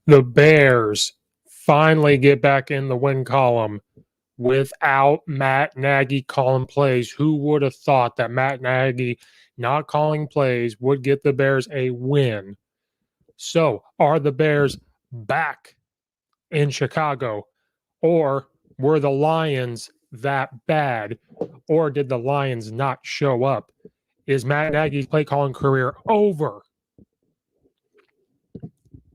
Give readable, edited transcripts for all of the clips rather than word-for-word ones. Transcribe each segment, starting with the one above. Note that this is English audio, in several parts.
The Bears finally get back in the win column without Matt Nagy calling plays. Who would have thought that Matt Nagy not calling plays would get the Bears a win? So, are the Bears back in Chicago? Or were the Lions that bad? Or did the Lions not show up? Is Matt Nagy's play calling career over?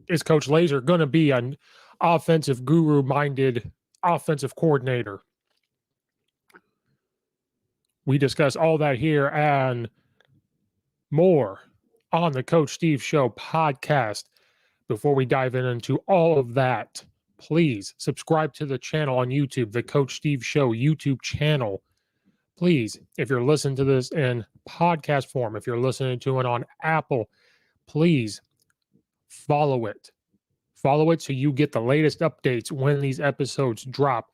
Is Coach Lazor going to be an offensive guru-minded offensive coordinator? We discuss all that here and more on the Coach Steve Show podcast. Before we dive into all of that, please subscribe to the channel on YouTube, the Coach Steve Show YouTube channel. Please, if you're listening to this in podcast form, if you're listening to it on Apple, please follow it. Follow it so you get the latest updates when these episodes drop.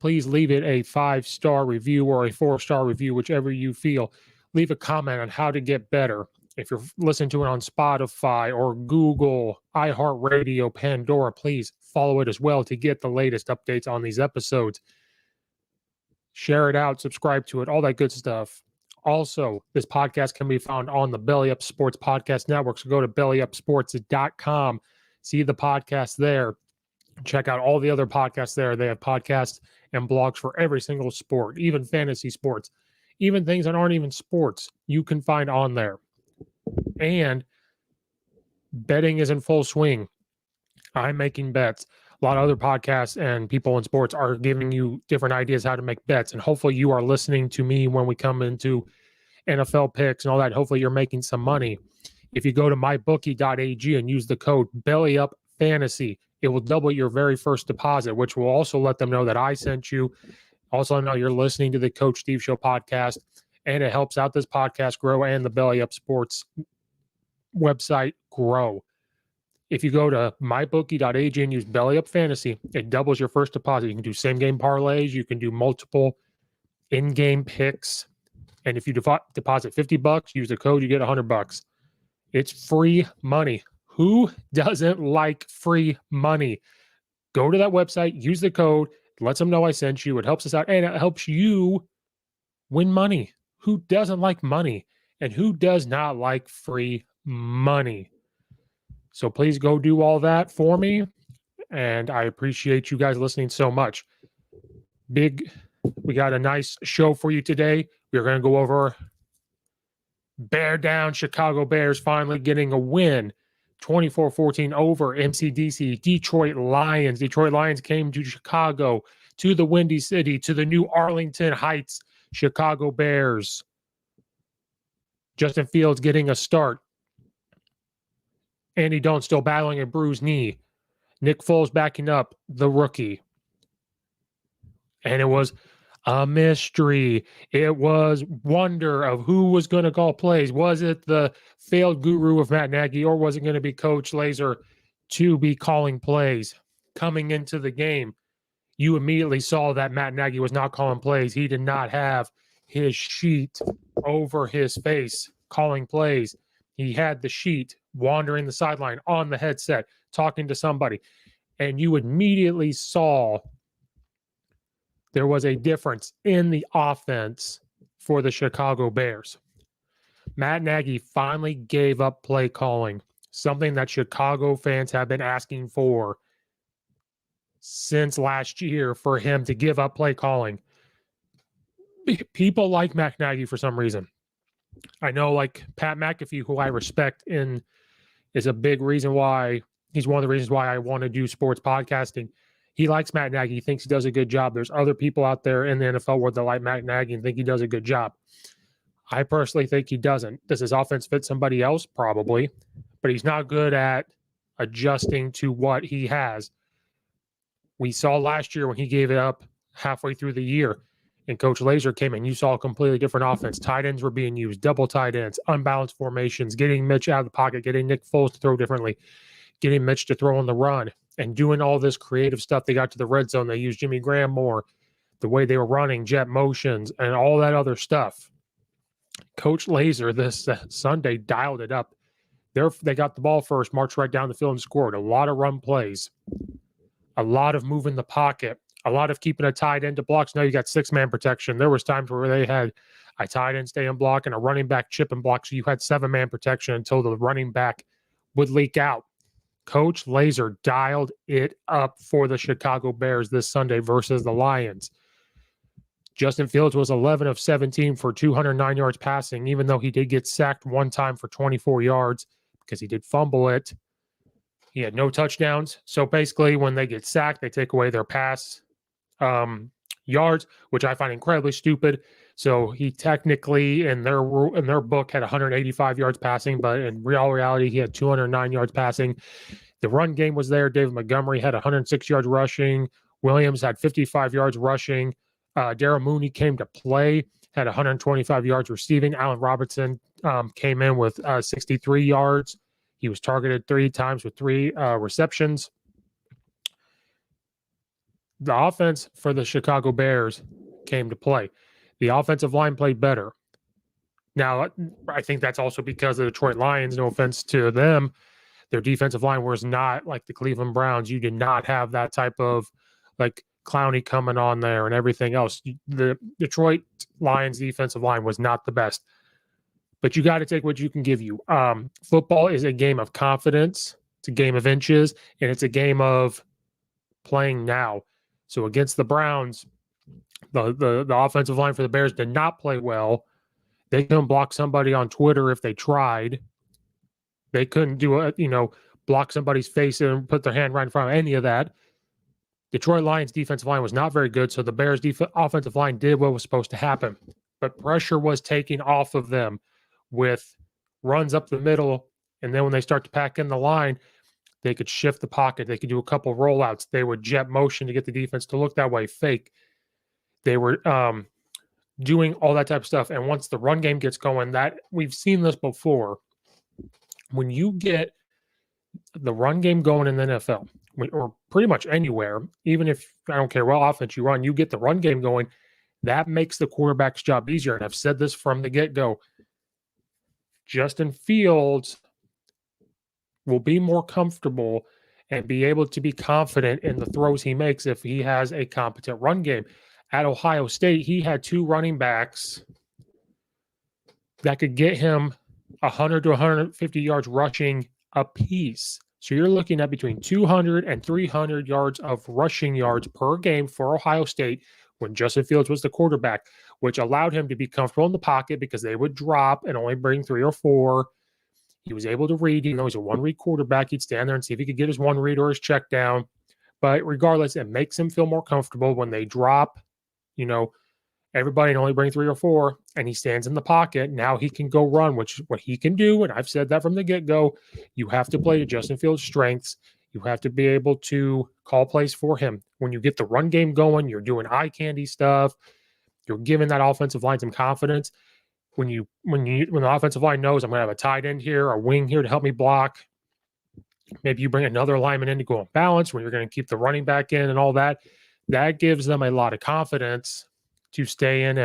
Please leave it a 5-star review or a 4-star review, whichever you feel. Leave a comment on how to get better. If you're listening to it on Spotify or Google, iHeartRadio, Pandora, please follow it as well to get the latest updates on these episodes. Share it out, subscribe to it, all that good stuff. Also, this podcast can be found on the Belly Up Sports Podcast Network. So go to bellyupsports.com. See the podcast there. Check out all the other podcasts there. They have podcasts and blogs for every single sport, even fantasy sports, even things that aren't even sports, you can find on there. And betting is in full swing. I'm making bets. A lot of other podcasts and people in sports are giving you different ideas how to make bets. And hopefully you are listening to me when we come into NFL picks and all that. Hopefully you're making some money. If you go to mybookie.ag and use the code BELLYUPFANTASY, it will double your very first deposit, which will also let them know that I sent you. Also know you're listening to the Coach Steve Show podcast, and it helps out this podcast grow and the Belly Up Sports website grow. If you go to mybookie.ag and use Belly Up Fantasy, it doubles your first deposit. You can do same-game parlays. You can do multiple in-game picks. And if you deposit $50, use the code, you get $100. It's free money. Who doesn't like free money? Go to that website, use the code, let them know I sent you. It helps us out, and it helps you win money. Who doesn't like money? And who does not like free money? So please go do all that for me, and I appreciate you guys listening so much. We got a nice show for you today. We're going to go over Bear down, Chicago Bears finally getting a win, 24-14 over MCDC, Detroit Lions. Detroit Lions came to Chicago, to the Windy City, to the new Arlington Heights Chicago Bears. Justin Fields getting a start. Andy Dalton still battling a bruised knee. Nick Foles backing up the rookie. And it was a mystery. It was wonder of who was going to call plays. Was it the failed guru of Matt Nagy, or was it going to be Coach Lazor to be calling plays? Coming into the game, you immediately saw that Matt Nagy was not calling plays. He did not have his sheet over his face calling plays. He had the sheet wandering the sideline on the headset, talking to somebody. And you immediately saw there was a difference in the offense for the Chicago Bears. Matt Nagy finally gave up play calling, something that Chicago fans have been asking for since last year, for him to give up play calling. People like Matt Nagy for some reason. I know, like Pat McAfee, who I respect, is a big reason why, he's one of the reasons why I want to do sports podcasting. He likes Matt Nagy. He thinks he does a good job. There's other people out there in the NFL world that like Matt Nagy and think he does a good job. I personally think he doesn't. Does his offense fit somebody else? Probably. but he's not good at adjusting to what he has. We saw last year when he gave it up halfway through the year and Coach Lazor came in, you saw a completely different offense. Tight ends were being used, double tight ends, unbalanced formations, getting Mitch out of the pocket, getting Nick Foles to throw differently, getting Mitch to throw on the run, and doing all this creative stuff. They got to the red zone. They used Jimmy Graham more, the way they were running, jet motions, and all that other stuff. Coach Lazor this Sunday dialed it up. They got the ball first, marched right down the field and scored. A lot of run plays, a lot of moving the pocket, a lot of keeping a tight end to blocks. Now you got 6-man protection. There was times where they had a tight end stay in block and a running back chip and block. So you had 7-man protection until the running back would leak out. Coach Lazor dialed it up for the Chicago Bears this Sunday versus the Lions. Justin Fields was 11 of 17 for 209 yards passing, even though he did get sacked one time for 24 yards because he did fumble it. He had no touchdowns. So basically, when they get sacked, they take away their pass yards, which I find incredibly stupid. So he technically, in their book, had 185 yards passing, but in real reality, he had 209 yards passing. The run game was there. David Montgomery had 106 yards rushing. Williams had 55 yards rushing. Darrell Mooney came to play, had 125 yards receiving. Allen Robinson came in with 63 yards. He was targeted 3 times with 3 receptions. The offense for the Chicago Bears came to play. The offensive line played better. Now, I think that's also because the Detroit Lions, no offense to them, their defensive line was not like the Cleveland Browns. You did not have that type of like Clowney coming on there and everything else. The Detroit Lions defensive line was not the best. But you got to take what you can give you. Football is a game of confidence. It's a game of inches, and it's a game of playing now. So against the Browns, the offensive line for the Bears did not play well. They couldn't block somebody on Twitter if they tried. They couldn't do block somebody's face and put their hand right in front of any of that. Detroit Lions defensive line was not very good, so the Bears offensive line did what was supposed to happen. But pressure was taken off of them with runs up the middle, and then when they start to pack in the line, they could shift the pocket. They could do a couple rollouts. They would jet motion to get the defense to look that way, fake. They were doing all that type of stuff. And once the run game gets going, that we've seen this before. When you get the run game going in the NFL, or pretty much anywhere, even if I don't care what offense you run, you get the run game going, that makes the quarterback's job easier. And I've said this from the get-go. Justin Fields will be more comfortable and be able to be confident in the throws he makes if he has a competent run game. At Ohio State, he had 2 running backs that could get him 100 to 150 yards rushing apiece. So you're looking at between 200 and 300 yards of rushing yards per game for Ohio State when Justin Fields was the quarterback, which allowed him to be comfortable in the pocket because they would drop and only bring 3 or 4. He was able to read, even though he's a one-read quarterback. He'd stand there and see if he could get his one read or his check down. But regardless, it makes him feel more comfortable when they drop, everybody only bring 3 or 4, and he stands in the pocket. Now he can go run, which is what he can do. And I've said that from the get-go. You have to play to Justin Fields' strengths. You have to be able to call plays for him. When you get the run game going, you're doing eye candy stuff. You're giving that offensive line some confidence. When the offensive line knows I'm going to have a tight end here, a wing here to help me block, maybe you bring another lineman in to go on balance when you're going to keep the running back in and all that. That gives them a lot of confidence to stay in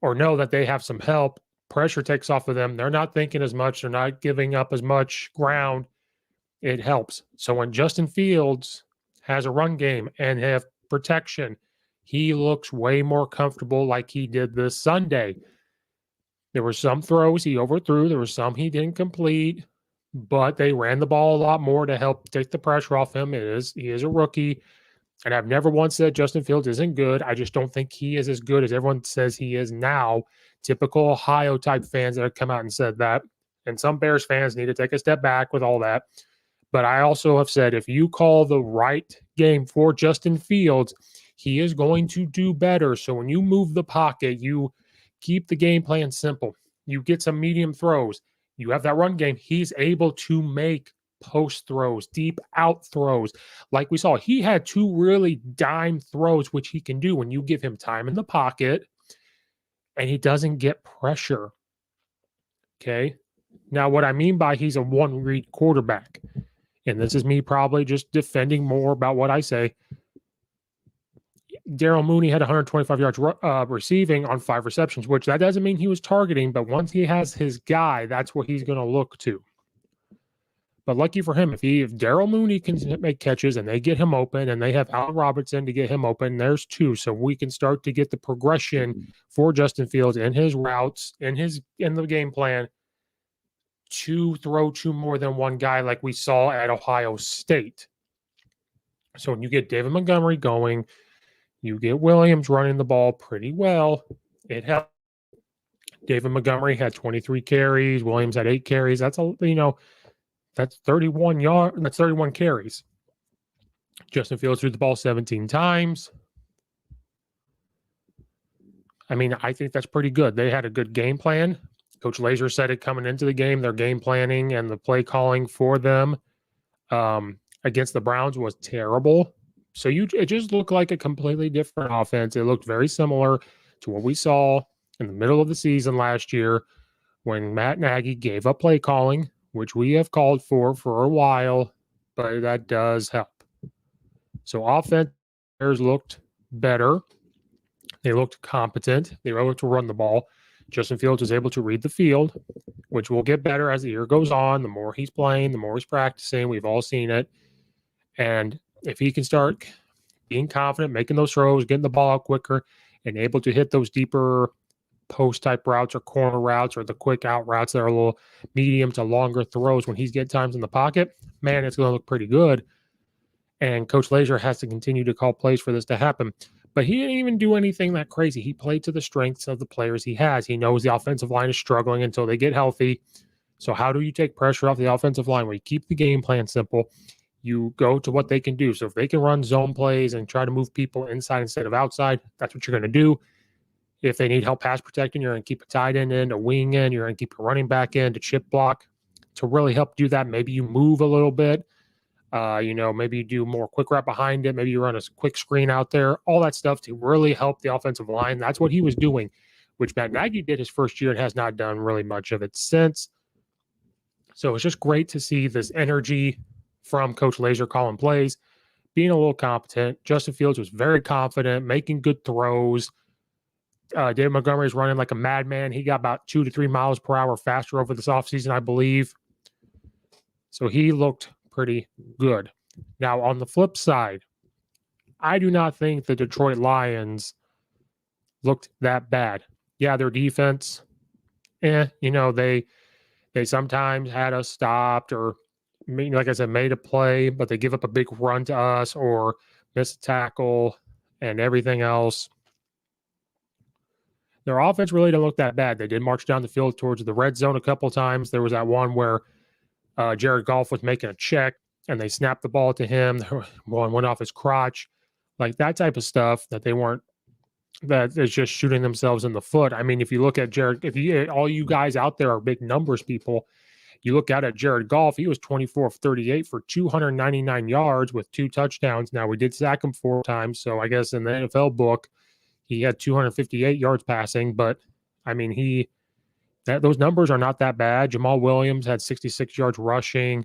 or know that they have some help. Pressure takes off of them. They're not thinking as much. They're not giving up as much ground. It helps. So when Justin Fields has a run game and have protection, he looks way more comfortable like he did this Sunday. There were some throws he overthrew. There were some he didn't complete, but they ran the ball a lot more to help take the pressure off him. He is a rookie, and I've never once said Justin Fields isn't good. I just don't think he is as good as everyone says he is now. Typical Ohio-type fans that have come out and said that, and some Bears fans need to take a step back with all that. But I also have said if you call the right game for Justin Fields, he is going to do better. So when you move the pocket, you keep the game plan simple. You get some medium throws. You have that run game. He's able to make post throws, deep out throws. Like we saw, he had 2 really dime throws, which he can do when you give him time in the pocket and he doesn't get pressure. Okay. Now, what I mean by he's a one read quarterback, and this is me probably just defending more about what I say. Daryl Mooney had 125 yards receiving on 5 receptions, which that doesn't mean he was targeting, but once he has his guy, that's what he's going to look to. But lucky for him, if Daryl Mooney can make catches and they get him open and they have Al Robertson to get him open, there's 2. So we can start to get the progression for Justin Fields in his routes, in the game plan to throw to more than one guy like we saw at Ohio State. So when you get David Montgomery going, you get Williams running the ball pretty well. It helps. David Montgomery had 23 carries. Williams had 8 carries. That's that's 31 yards. That's 31 carries. Justin Fields threw the ball 17 times. I mean, I think that's pretty good. They had a good game plan. Coach Lazor said it coming into the game. Their game planning and the play calling for them against the Browns was terrible. So it just looked like a completely different offense. It looked very similar to what we saw in the middle of the season last year when Matt Nagy gave up play calling, which we have called for a while, but that does help. So offense looked better. They looked competent. They were able to run the ball. Justin Fields was able to read the field, which will get better as the year goes on. The more he's playing, the more he's practicing. We've all seen it. And if he can start being confident, making those throws, getting the ball out quicker, and able to hit those deeper post-type routes or corner routes or the quick out routes that are a little medium to longer throws when he's getting times in the pocket, man, it's going to look pretty good. And Coach Lazor has to continue to call plays for this to happen. But he didn't even do anything that crazy. He played to the strengths of the players he has. He knows the offensive line is struggling until they get healthy. So how do you take pressure off the offensive line? Where you keep the game plan simple. You go to what they can do. So if they can run zone plays and try to move people inside instead of outside, that's what you're going to do. If they need help pass protecting, you're going to keep a tight end in, a wing in. You're going to keep a running back in to chip block. To really help do that, maybe you move a little bit. Maybe you do more quick wrap behind it. Maybe you run a quick screen out there. All that stuff to really help the offensive line. That's what he was doing, which Matt Nagy did his first year and has not done really much of it since. So it's just great to see this energy from Coach Lazor calling plays, being a little competent. Justin Fields was very confident, making good throws. David Montgomery is running like a madman. He got about 2 to 3 miles per hour faster over this offseason, I believe. So he looked pretty good. Now, on the flip side, I do not think the Detroit Lions looked that bad. Yeah, their defense, they sometimes had us stopped or, like I said, made a play, but they give up a big run to us or miss a tackle and everything else. Their offense really didn't look that bad. They did march down the field towards the red zone a couple of times. There was that one where Jared Goff was making a check and they snapped the ball to him. One went off his crotch. Like that type of stuff that is just shooting themselves in the foot. I mean, if you look at all you guys out there are big numbers people. You look out at Jared Goff, he was 24 of 38 for 299 yards with 2 touchdowns. Now, we did sack him 4 times, so I guess in the NFL book, he had 258 yards passing. But, I mean, those numbers are not that bad. Jamal Williams had 66 yards rushing.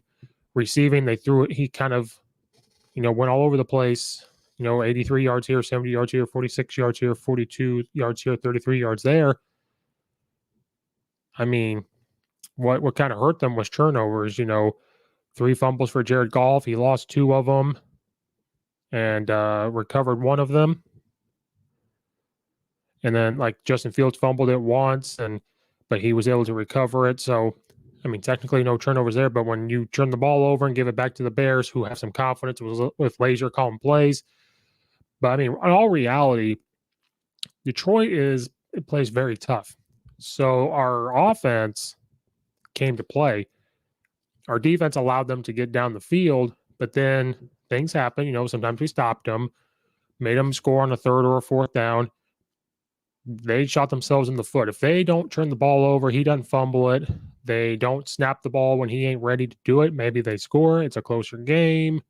Receiving, they threw it. He kind of, went all over the place. 83 yards here, 70 yards here, 46 yards here, 42 yards here, 33 yards there. I mean, what kind of hurt them was turnovers. 3 fumbles for Jared Goff. He lost 2 of them and recovered 1 of them. And then, Justin Fields fumbled it once, but he was able to recover it. So, I mean, technically no turnovers there. But when you turn the ball over and give it back to the Bears, who have some confidence with Lazor calling plays. But, I mean, in all reality, Detroit plays very tough. So our offense came to play. Our defense allowed them to get down the field, but then things happen. Sometimes we stopped them, made them score on a 3rd or a 4th down. They shot themselves in the foot. If they don't turn the ball over, he doesn't fumble it, They don't snap the ball when he ain't ready to do it. Maybe they score. It's a closer game.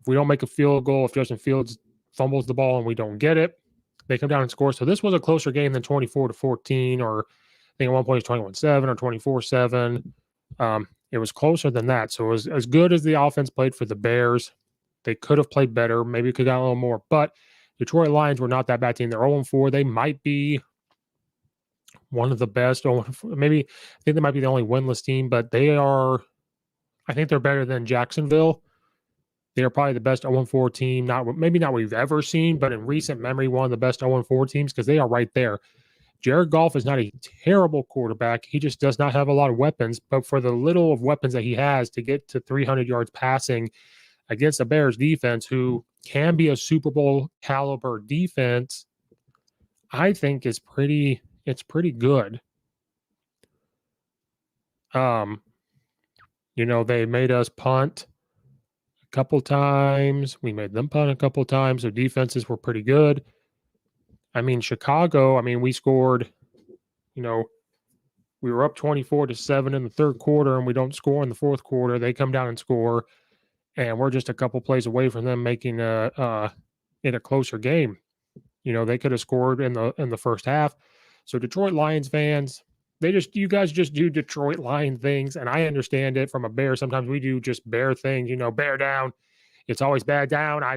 If we don't make a field goal, if Justin Fields fumbles the ball and we don't get it, they come down and score. So this was a closer game than 24-14, or I think at one point it was 21-7 or 24-7. It was closer than that. So it was as good as the offense played for the Bears. They could have played better. Maybe could have got a little more. But Detroit Lions were not that bad team. They're 0-4. They might be one of the best. Maybe I think they might be the only winless team, but they are. I think they're better than Jacksonville. They are probably the best 0-4 team. Maybe not what we've ever seen, but in recent memory, one of the best 0-4 teams because they are right there. Jared Goff is not a terrible quarterback. He just does not have a lot of weapons. But for the little of weapons that he has to get to 300 yards passing against the Bears defense, who can be a Super Bowl caliber defense, I think it's pretty good. They made us punt a couple times. We made them punt a couple times. Their defenses were pretty good. I mean, Chicago, we scored, we were up 24-7 in the third quarter and we don't score in the fourth quarter. They come down and score, and we're just a couple plays away from them making it a closer game. They could have scored in the first half. So Detroit Lions fans, you guys just do Detroit Lion things, and I understand it from a Bear. Sometimes we do just Bear things, Bear down. It's always bad down. I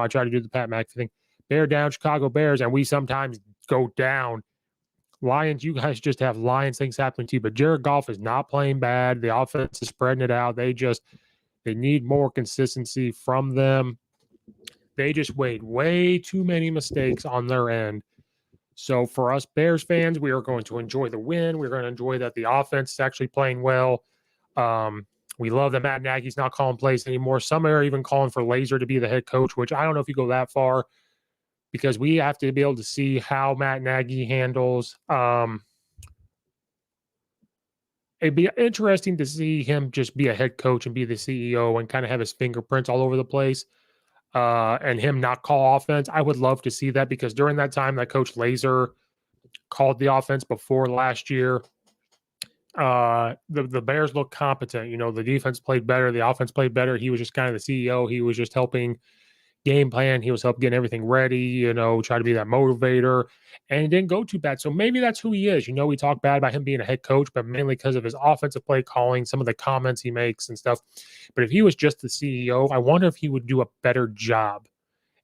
try to do the Pat McAfee thing. Bear down, Chicago Bears, and we sometimes go down. Lions, you guys just have Lions things happening to you, but Jared Goff is not playing bad. The offense is spreading it out. They need more consistency from them. They just made way too many mistakes on their end. So for us Bears fans, we are going to enjoy the win. We're going to enjoy that the offense is actually playing well. We love that Matt Nagy's not calling plays anymore. Some are even calling for Lazor to be the head coach, which I don't know if you go that far, because we have to be able to see how Matt Nagy handles. It'd be interesting to see him just be a head coach and be the CEO and kind of have his fingerprints all over the place, and him not call offense. I would love to see that, because during that time that Coach Lazor called the offense before last year, the Bears looked competent. The defense played better. The offense played better. He was just kind of the CEO. He was just helping game plan. He was helping getting everything ready, try to be that motivator, and it didn't go too bad. So maybe that's who he is. We talk bad about him being a head coach, but mainly because of his offensive play calling, some of the comments he makes and stuff. But if he was just the CEO, I wonder if he would do a better job.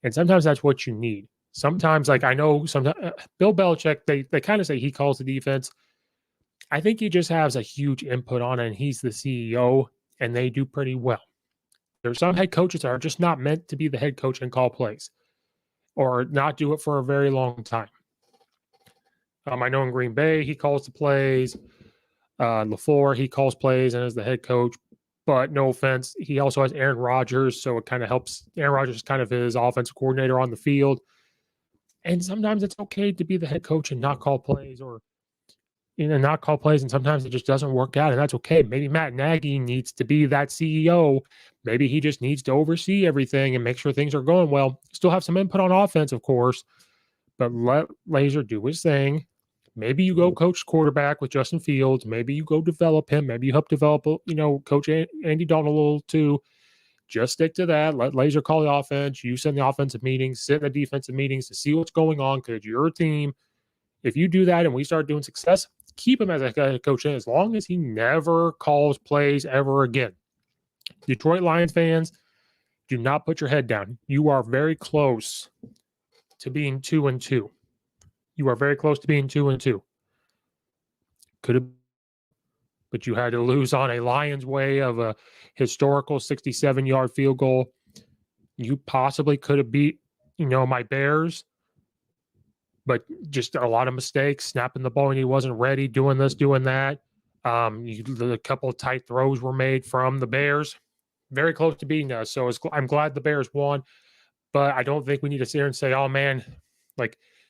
And sometimes that's what you need. Sometimes, like I know sometimes Bill Belichick, they kind of say he calls the defense. I think he just has a huge input on it, and he's the CEO, and they do pretty well. There's some head coaches that are just not meant to be the head coach and call plays, or not do it for a very long time. I know in Green Bay, he calls the plays. LaFleur, he calls plays and is the head coach. But no offense, he also has Aaron Rodgers, so it kind of helps. Aaron Rodgers is kind of his offensive coordinator on the field. And sometimes it's okay to be the head coach and not call plays, or not call plays, and sometimes it just doesn't work out, and that's okay. Maybe Matt Nagy needs to be that CEO. Maybe he just needs to oversee everything and make sure things are going well. Still have some input on offense, of course, but let Lazor do his thing. Maybe you go coach quarterback with Justin Fields. Maybe you go develop him. Maybe you help develop, Coach Andy Dalton a little too. Just stick to that. Let Lazor call the offense. You send the offensive meetings, sit in the defensive meetings to see what's going on, because you're a team. If you do that and we start doing success, keep him as a head coach as long as he never calls plays ever again. Detroit Lions fans, do not put your head down. You are very close to being 2-2. You are very close to being 2-2. Could have, but you had to lose on a Lions way of a historical 67-yard field goal. You possibly could have beat, my Bears, but just a lot of mistakes, snapping the ball when he wasn't ready, doing this, doing that. A couple of tight throws were made from the Bears. Very close to beating us. So I'm glad the Bears won, but I don't think we need to sit here and say, oh, man,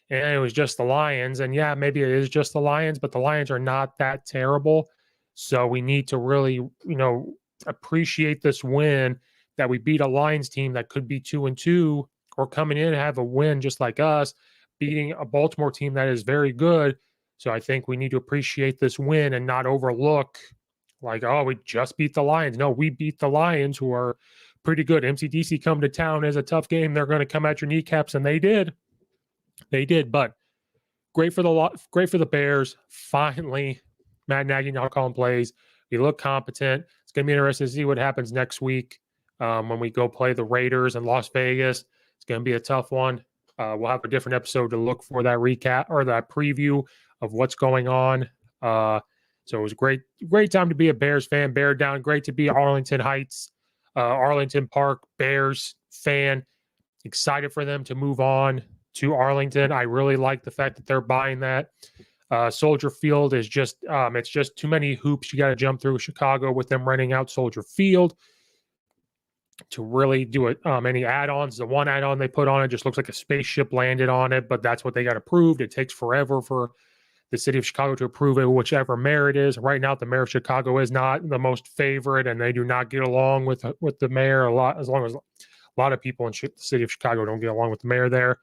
and it was just the Lions. And yeah, maybe it is just the Lions, but the Lions are not that terrible. So we need to really, appreciate this win, that we beat a Lions team that could be 2-2, or coming in and have a win just like us, beating a Baltimore team that is very good. So I think we need to appreciate this win and not overlook like, oh, we just beat the Lions. No, we beat the Lions, who are pretty good. MCDC come to town is a tough game. They're going to come at your kneecaps, and they did. They did, but great for the Bears. Finally, Matt Nagy not calling plays. We look competent. It's going to be interesting to see what happens next week when we go play the Raiders in Las Vegas. It's going to be a tough one. We'll have a different episode to look for that recap or that preview of what's going on. So it was great time to be a Bears fan. Bear down. Great to be Arlington Heights, Arlington Park Bears fan. Excited for them to move on to Arlington. I really like the fact that they're buying that. Soldier Field is just it's just too many hoops you got to jump through Chicago with them renting out Soldier Field to really do it. Any add-ons, the one add-on they put on it just looks like a spaceship landed on it, but that's what they got approved. It takes forever for the city of Chicago to approve it, whichever mayor it is. Right now, the mayor of Chicago is not the most favorite, and they do not get along with the mayor a lot. As long as a lot of people in the city of Chicago don't get along with the mayor there.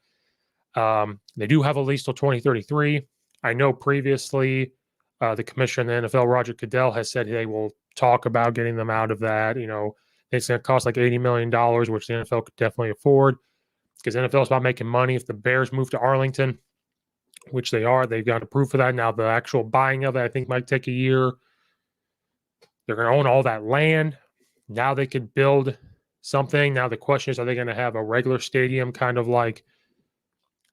They do have a lease till 2033. I know previously the commissioner in the NFL, Roger Goodell, has said they will talk about getting them out of that. You know, it's going to cost like $80 million, which the NFL could definitely afford because NFL is about making money. If the Bears move to Arlington, which they are, they've got approved for that. Now, the actual buying of it, I think, might take a year. They're going to own all that land. Now they could build something. Now the question is, are they going to have a regular stadium kind of like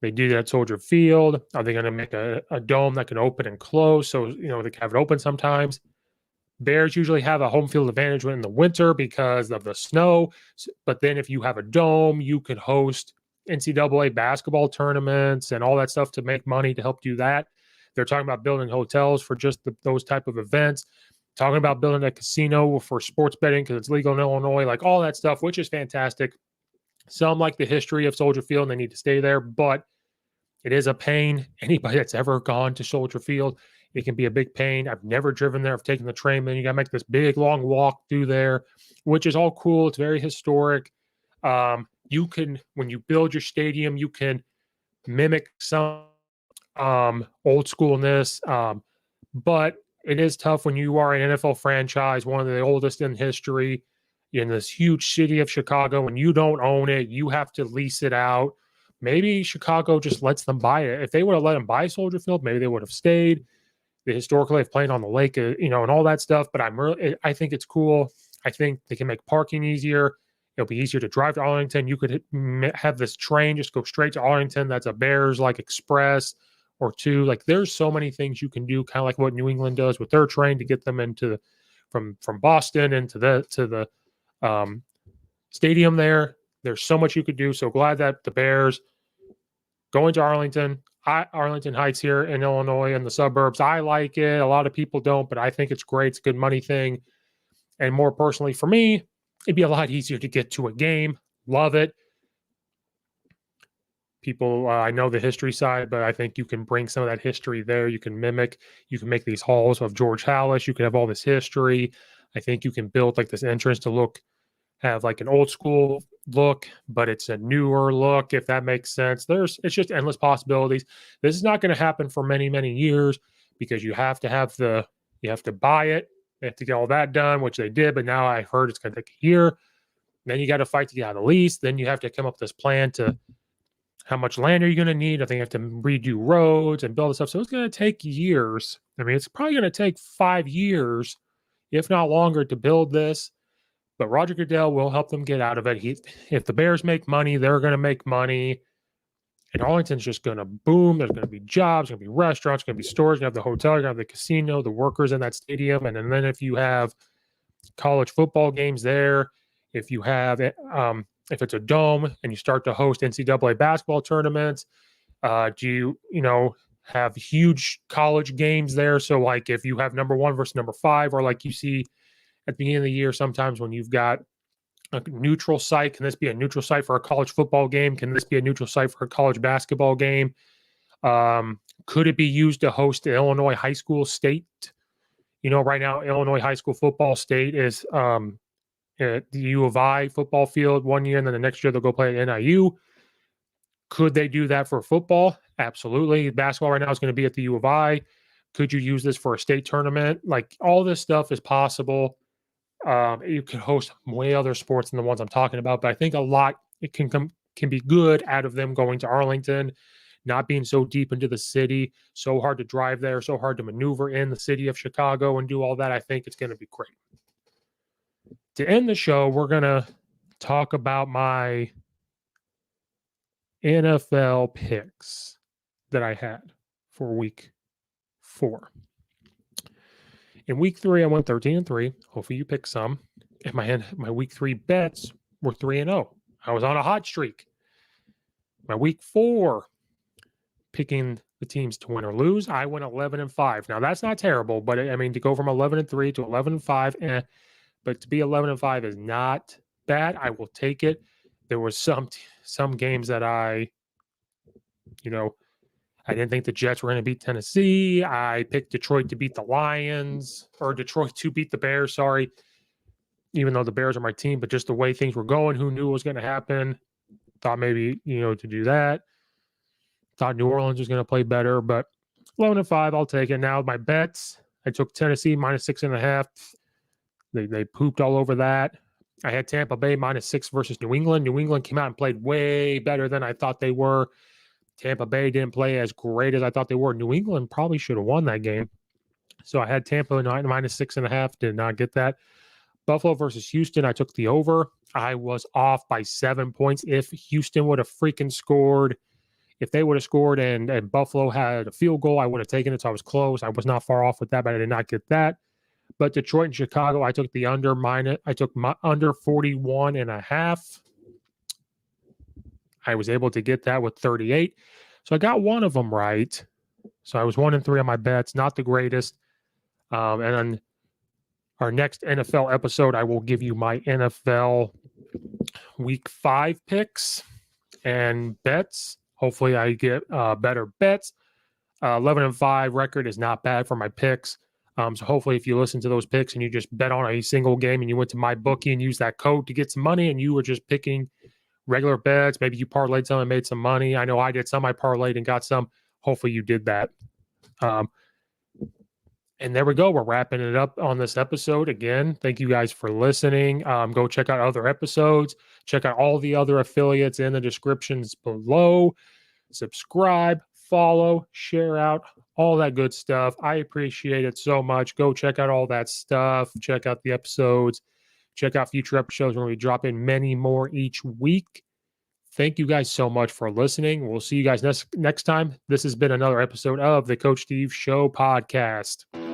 they do that at Soldier Field? Are they going to make a dome that can open and close so, you know, they can have it open sometimes? Bears usually have a home field advantage in the winter because of the snow. But then if you have a dome, you could host NCAA basketball tournaments and all that stuff to make money to help do that. They're talking about building hotels for just those type of events, talking about building a casino for sports betting because it's legal in Illinois, like all that stuff, which is fantastic. Some like the history of Soldier Field and they need to stay there, but it is a pain. Anybody that's ever gone to Soldier Field, it can be a big pain. I've never driven there. I've taken the train, then you got to make this big, long walk through there, which is all cool. It's very historic. You can, when you build your stadium, you can mimic some old schoolness, but it is tough when you are an NFL franchise, one of the oldest in history, in this huge city of Chicago, and you don't own it. You have to lease it out. Maybe Chicago just lets them buy it. If they would have let them buy Soldier Field, maybe they would have stayed. They historically have played on the lake, you know, and all that stuff. But I think it's cool. I think they can make parking easier. It'll be easier to drive to Arlington. You could have this train just go straight to Arlington. That's a Bears like express or two. Like there's so many things you can do, kind of like what New England does with their train to get them into from Boston into the stadium there. There's so much you could do. So glad that the Bears going to Arlington Heights here in Illinois and the suburbs. I like it. A lot of people don't, but I think it's great. It's a good money thing. And more personally for me, it'd be a lot easier to get to a game. Love it. People, I know the history side, but I think you can bring some of that history there. You can mimic, you can make these halls of George Hallis. You can have all this history. I think you can build like this entrance to have like an old school look, but it's a newer look, if that makes sense. It's just endless possibilities. This is not going to happen for many, many years because you have to buy it. They have to get all that done, which they did, but now I heard it's going to take a year. Then you got to fight to get out of the lease. Then you have to come up with this plan to how much land are you going to need? I think you have to redo roads and build this stuff. So it's going to take years. I mean, it's probably going to take 5 years, if not longer, to build this. But Roger Goodell will help them get out of it. If the Bears make money, they're going to make money. And Arlington's just going to boom. There's going to be jobs, there's going to be restaurants, going to be stores, you're going to have the hotel, you're going to have the casino, the workers in that stadium. And then if you have college football games there, if you have, if it's a dome and you start to host NCAA basketball tournaments, do you have huge college games there? So like if you have number 1 versus number 5, or like you see at the beginning of the year, sometimes when you've got a neutral site, can this be a neutral site for a college football game? Can this be a neutral site for a college basketball game? Could it be used to host the Illinois high school state? Right now, Illinois high school football state is at the U of I football field one year, and then the next year they'll go play at NIU. Could they do that for football? Absolutely. Basketball right now is going to be at the U of I. Could you use this for a state tournament? Like all this stuff is possible. You can host way other sports than the ones I'm talking about, but I think a lot it can be good out of them going to Arlington, not being so deep into the city, so hard to drive there, so hard to maneuver in the city of Chicago and do all that. I think it's going to be great. To end the show, we're going to talk about my NFL picks that I had for week 4. In week 3, I went 13-3. Hopefully you picked some. And my week 3 bets were 3-0. I was on a hot streak. My week 4, picking the teams to win or lose, I went 11-5. Now that's not terrible, but I mean to go from 11-3 to 11-5, but to be 11-5 is not bad. I will take it. There was some games that I didn't think the Jets were going to beat Tennessee. I picked Detroit to beat the Lions, or Detroit to beat the Bears, sorry. Even though the Bears are my team, but just the way things were going, who knew what was going to happen? Thought maybe, to do that. Thought New Orleans was going to play better, but 11-5, I'll take it. Now my bets, I took Tennessee -6.5. They pooped all over that. I had Tampa Bay -6 versus New England. New England came out and played way better than I thought they were. Tampa Bay didn't play as great as I thought they were. New England probably should have won that game. So I had Tampa -6.5. Did not get that. Buffalo versus Houston, I took the over. I was off by 7 points. If Houston would have freaking scored, if they would have scored and Buffalo had a field goal, I would have taken it. So I was close. I was not far off with that, but I did not get that. But Detroit and Chicago, I took the under I took my under 41.5. I was able to get that with 38. So I got one of them right. So I was 1-3 on my bets, not the greatest. And then our next NFL episode, I will give you my NFL week 5 picks and bets. Hopefully I get better bets. 11-5 record is not bad for my picks. So hopefully if you listen to those picks and you just bet on a single game and you went to my bookie and used that code to get some money and you were just picking regular bets, maybe you parlayed some and made some money. I know I did some. I parlayed and got some. Hopefully you did that. And there we go. We're wrapping it up on this episode. Again, thank you guys for listening. Go check out other episodes. Check out all the other affiliates in the descriptions below. Subscribe, follow, share out, all that good stuff. I appreciate it so much. Go check out all that stuff. Check out the episodes. Check out future episodes where we drop in many more each week. Thank you guys so much for listening. We'll see you guys next time. This has been another episode of the Coach Steve Show podcast.